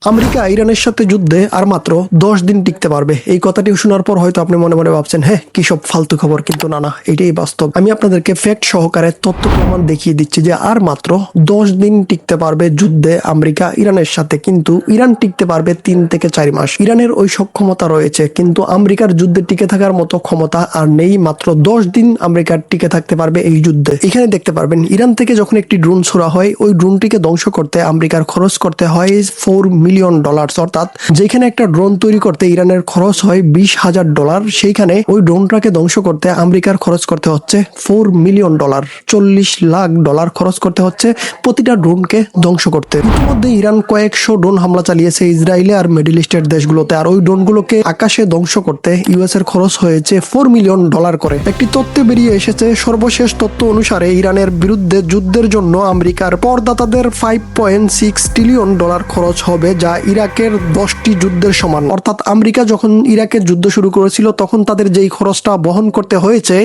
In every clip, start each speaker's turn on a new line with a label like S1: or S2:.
S1: America ইরানের সাথে যুদ্ধে আর মাত্র 10 দিন টিকতে পারবে। এই কথাটি শোনার পর হয়তো আপনি মনে মনে ভাবছেন, হ্যাঁ কি সব ফালতু খবর, কিন্তু না, এটাই বাস্তব। আমি আপনাদেরকে ফ্যাক্ট সহকারে তথ্য প্রমাণ দেখিয়ে দিচ্ছি যে আর মাত্র 10 দিন টিকতে পারবে যুদ্ধে আমেরিকা ইরানের সাথে, কিন্তু ইরান টিকতে পারবে 3 থেকে 4 মাস। ইরানের ওই সক্ষমতা রয়েছে, কিন্তু আমেরিকার যুদ্ধে টিকে থাকার মতো ক্ষমতা আর নেই। মাত্র 10 দিন আমেরিকার টিকে থাকতে পারবে এই যুদ্ধে। এখানে দেখতে পারবেন ইরান থেকে যখন একটি ড্রোন ছোড়া হয়, ওই ড্রোনটিকে ধ্বংস করতে আমেরিকার খরচ করতে হয় $4 মিলিয়ন। অর্থাৎ যেখানে একটা ড্রোন তৈরি করতে ইরানের খরচ হয় $20,000, সেইখানে ওই ড্রোনটাকে ধ্বংস করতে আমেরিকার খরচ করতে হচ্ছে $4 মিলিয়ন। $40 লাখ খরচ করতে হচ্ছে প্রতিটা ড্রোনকে ধ্বংস করতে। ইতিমধ্যে ইরান কয়েকশো ড্রোন হামলা চালিয়েছে ইসরায়েলে আর মিডল ইস্টের দেশগুলোতে, আর ওই ড্রোনগুলোকে আকাশে ধ্বংস করতে ইউএস এর খরচ হয়েছে $4 মিলিয়ন করে। একটি তথ্য বেরিয়ে এসেছে, সর্বশেষ তথ্য অনুসারে ইরানের বিরুদ্ধে যুদ্ধের জন্য আমেরিকার করদাতাদের $5.6 ট্রিলিয়ন খরচ হবে, যা ইরাকের 10টি যুদ্ধের সমান। অর্থাৎ আমেরিকা যখন ইরাকের যুদ্ধ শুরু করেছিল তখন তাদের যেই খরচটা বহন করতে হয়েছে,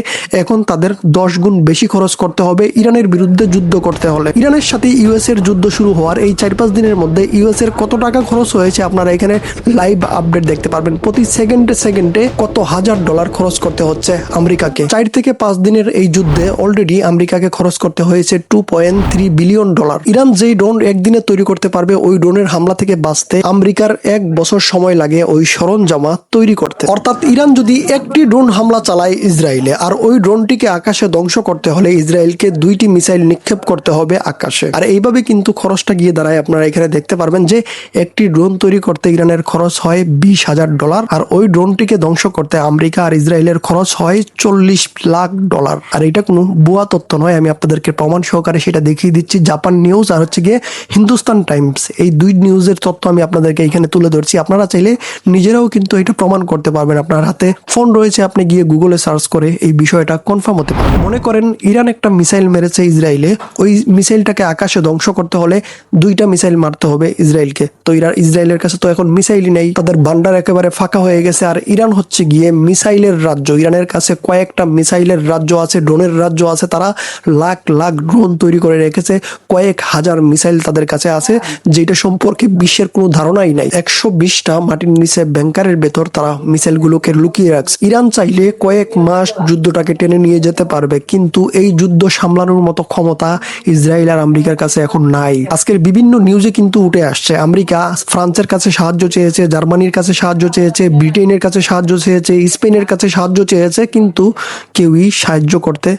S1: এখন তাদের 10 গুণ বেশি খরচ করতে হবে ইরানের বিরুদ্ধে যুদ্ধ করতে হলে। ইরানের সাথে ইউএস এর যুদ্ধ শুরু হওয়ার এই 4-5 দিনের মধ্যে ইউএস এর কত টাকা খরচ হয়েছে আপনারা এখানে লাইভ আপডেট দেখতে পারবেন। প্রতি সেকেন্ডে কত $1,000 খরচ করতে হচ্ছে আমেরিকাকে। 4 থেকে 5 দিনের এই যুদ্ধে অলরেডি আমেরিকাকে খরচ করতে হয়েছে $2.3 বিলিয়ন। ইরান যেই ড্রোন একদিনে তৈরি করতে পারবে, ওই ড্রোনের হামলা থেকে বাঁচতে আমেরিকার 1 বছর সময় লাগে ওই সরঞ্জামা তৈরি করতে। অর্থাৎ ইরান যদি একটি ড্রোন হামলা চালায় ইসরায়েলে, আর ওই ড্রোনটিকে আকাশে ধ্বংস করতে হলে ইসরায়েলকে 2টি মিসাইল নিক্ষেপ করতে হবে আকাশে। আর এইভাবে কিন্তু খরচটা গিয়ে দাঁড়ায়, আপনারা এখানে দেখতে পারবেন যে একটি ড্রোন তৈরি করতে ইরানের খরচ হয় $20,000, আর ওই ড্রোনটিকে ধ্বংস করতে আমেরিকা আর ইসরায়েলের খরচ হয় $40 লাখ। আর এটা কোনো ভুয়া তথ্য নয়, আমি আপনাদেরকে প্রমাণ সহকারে সেটা দেখিয়ে দিচ্ছি। জাপান নিউজ আর হচ্ছে গিয়ে হিন্দুস্তান টাইমস, এই 2 নিউজের তথ্য আমি আপনাদেরকে এখানে তুলে ধরছি। আপনারা চাইলে নিজেরাও কিন্তু এটা প্রমাণ করতে পারবেন। আপনার হাতে ফোন রয়েছে, আপনি গিয়ে গুগলে সার্চ করে এই বিষয়টা কনফার্ম হতে পারবেন। মনে করেন ইরান একটা মিসাইল মেরেছে ইসরায়েলে, ওই মিসাইলটাকে আকাশে ধ্বংস করতে হলে 2টা মিসাইল মারতে হবে ইসরায়েলকে। তো ইসরায়েলের কাছে তো এখন মিসাইলই নেই, তাদের ভান্ডার একেবারে ফাঁকা হয়ে গেছে। আর ইরান হচ্ছে গিয়ে মিসাইলের রাজ্য, ইরানের কাছে কয়েকটা মিসাইলের রাজ্য আছে, ড্রোনের রাজ্য আছে। তারা লাখ ড্রোন তৈরি করে রেখেছে, কয়েক হাজার মিসাইল তাদের কাছে আছে, যেটা সম্পর্কে বিশ্বের কোনো ধারণাই নাই। 120টা মাটির নিচে ব্যাংকারের ভেতর তারা মিসাইলগুলোকে লুকিয়ে রাখছে। ইরান চাইলে কয়েক মাস যুদ্ধটাকে টেনে নিয়ে যেতে পারবে, কিন্তু এই যুদ্ধ সামলানোর মতো ক্ষমতা ইসরায়েল আর আমেরিকার কাছে এখন নাই। আজকের বিভিন্ন নিউজে কিন্তু উঠে আসছে, আমেরিকা ফ্রান্সের কাছে সাহায্য চেয়েছে, জার্মানির কাছে সাহায্য চেয়েছে, ব্রিটেনের কাছে সাহায্য চেয়েছে, স্পেনের কাছে সাহায্য চেয়েছে, কিন্তু কেউই সাহায্য করতে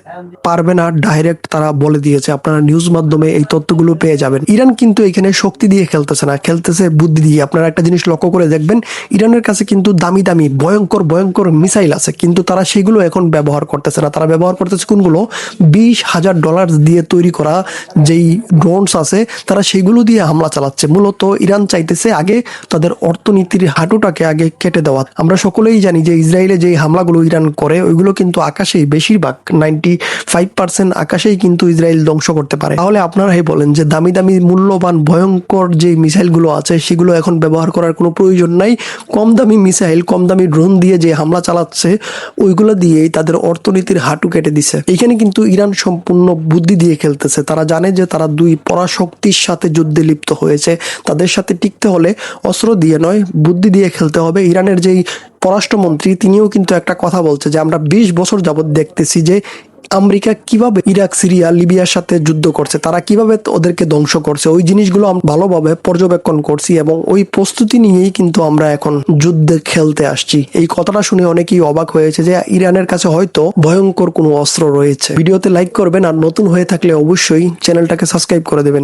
S1: পারবে না। ডাইরেক্ট তারা বলে দিয়েছে, আপনারা নিউজ মাধ্যমে এই তথ্যগুলো পেয়ে যাবেন। ইরান কিন্তু এখানে শক্তি দিয়ে খেলতেছে না, খেলতেছে বুদ্ধি দিয়ে। আপনারা একটা জিনিস লক্ষ্য করে দেখবেন, ইরানের কাছে কিন্তু দামি ভয়ঙ্কর মিসাইল আছে, কিন্তু তারা সেগুলো এখন ব্যবহার করতেছে না। তারা ব্যবহার করতেছে কোনগুলো? $20,000 দিয়ে তৈরি করা যেই ড্রোনস আছে, তারা সেগুলো দিয়ে হামলা চালাচ্ছে। মূলত ইরান চাইতেছে আগে তাদের অর্থনীতির হাঁটুটাকে আগে কেটে দেওয়া। আমরা সকলেই জানি যে ইসরায়েলে যেই হামলাগুলো ইরান করে, ওইগুলো কিন্তু আকাশেই, বেশিরভাগ 95% আকাশেই কিন্তু ইসরায়েল ধ্বংস করতে পারে। তাহলে আপনারাই বলেন যে দামি মূল্যবান ভয়ঙ্কর যে মিসাইলগুলো আছে সেগুলো এখন ব্যবহার করার কোনো প্রয়োজন নাই। কম দামি মিসাইল, কম দামি ড্রোন দিয়ে যে হামলা চালাচ্ছে, ওইগুলো দিয়েই তাদের অর্থনীতির হাঁটু কেটে দিছে। এখানে কিন্তু ইরান সম্পূর্ণ বুদ্ধি দিয়ে খেলতেছে। তারা জানে যে তারা 2 পরাশক্তির সাথে যুদ্ধে লিপ্ত হয়েছে, তাদের সাথে টিকতে হলে অস্ত্র দিয়ে নয়, বুদ্ধি দিয়ে খেলতে হবে। ইরানের যেই পররাষ্ট্রমন্ত্রী, তিনিও কিন্তু একটা কথা বলছে যে আমরা 20 বছর যাবত দেখতেছি যে আমেরিকা কিভাবে ইরাক, সিরিয়া, লিবিয়ার সাথে যুদ্ধ করছে, তারা কিভাবে ওদেরকে ধ্বংস করছে, ওই জিনিসগুলো আমরা ভালোভাবে পর্যবেক্ষণ করছি, এবং ওই প্রস্তুতি নিয়েই কিন্তু আমরা এখন যুদ্ধে খেলতে আসছি। এই কথাটা শুনে অনেকেই অবাক হয়েছে যে ইরানের কাছে হয়তো ভয়ঙ্কর কোনো অস্ত্র রয়েছে। ভিডিওতে লাইক করবেন, আর নতুন হয়ে থাকলে অবশ্যই চ্যানেলটাকে সাবস্ক্রাইব করে দেবেন।